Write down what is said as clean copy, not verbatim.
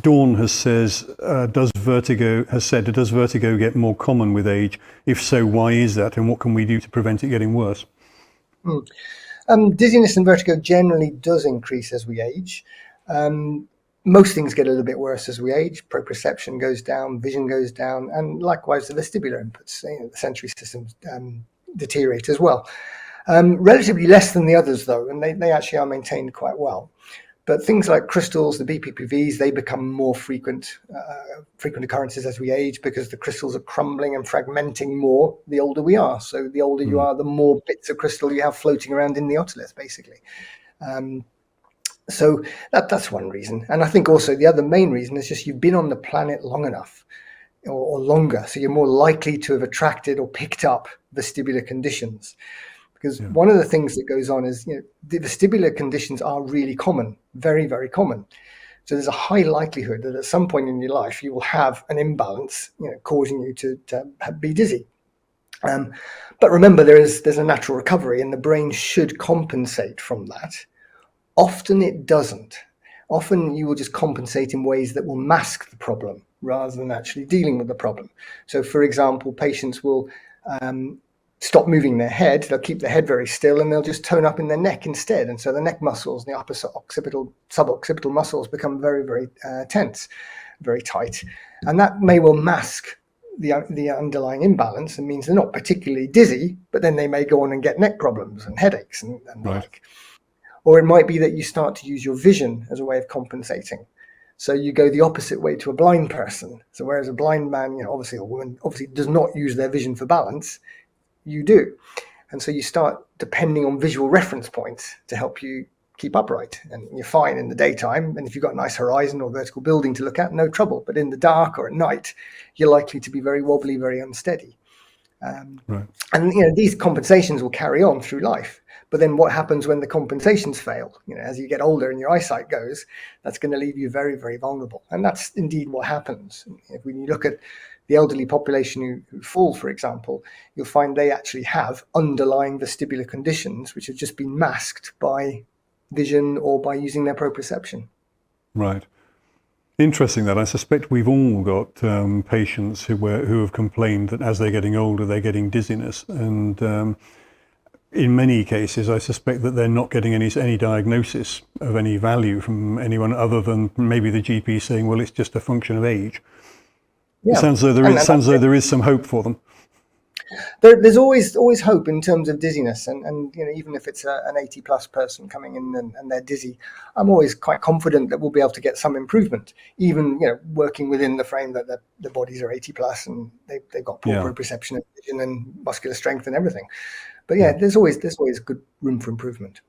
Dawn has does vertigo get more common with age? If so, why is that, and what can we do to prevent it getting worse? Dizziness and vertigo generally does increase as we age. Most things get a little bit worse as we age. Proprioception goes down, vision goes down, and likewise the vestibular inputs, the sensory systems deteriorate as well. Relatively less than the others though, and they actually are maintained quite well. But things like crystals, the BPPVs, they become more frequent occurrences as we age because the crystals are crumbling and fragmenting more the older we are. So the older you are, the more bits of crystal you have floating around in the otolith, basically. So that's one reason. And I think also the other main reason is just you've been on the planet long enough or longer. So you're more likely to have attracted or picked up vestibular conditions. Because one of the things that goes on is, the vestibular conditions are really common, very, very common. So there's a high likelihood that at some point in your life, you will have an imbalance, causing you to be dizzy. But remember, there's a natural recovery and the brain should compensate from that. Often it doesn't. Often you will just compensate in ways that will mask the problem rather than actually dealing with the problem. So for example, patients will stop moving their head, they'll keep their head very still and they'll just tone up in their neck instead. And so the neck muscles, the upper suboccipital muscles become very, very tense, very tight. And that may well mask the underlying imbalance and means they're not particularly dizzy, but then they may go on and get neck problems and headaches and the like. Or it might be that you start to use your vision as a way of compensating. So you go the opposite way to a blind person. So whereas a blind man, obviously, or woman, obviously does not use their vision for balance, you do. And so you start depending on visual reference points to help you keep upright. And you're fine in the daytime. And if you've got a nice horizon or vertical building to look at, no trouble. But in the dark or at night, you're likely to be very wobbly, very unsteady. And these compensations will carry on through life. But then what happens when the compensations fail? As you get older and your eyesight goes, that's going to leave you very, very vulnerable. And that's indeed what happens. When you look at the elderly population who fall, for example, you'll find they actually have underlying vestibular conditions which have just been masked by vision or by using their proprioception. Right. Interesting that. I suspect we've all got patients who have complained that as they're getting older, they're getting dizziness. And in many cases, I suspect that they're not getting any diagnosis of any value from anyone other than maybe the GP saying, well, it's just a function of age. Yeah. It sounds though there is some hope for them. There's always hope in terms of dizziness, and even if it's an 80+ person coming in and they're dizzy, I'm always quite confident that we'll be able to get some improvement, even working within the frame that the bodies are 80+ and they've got poor proprioception and vision and muscular strength and everything. But there's always good room for improvement.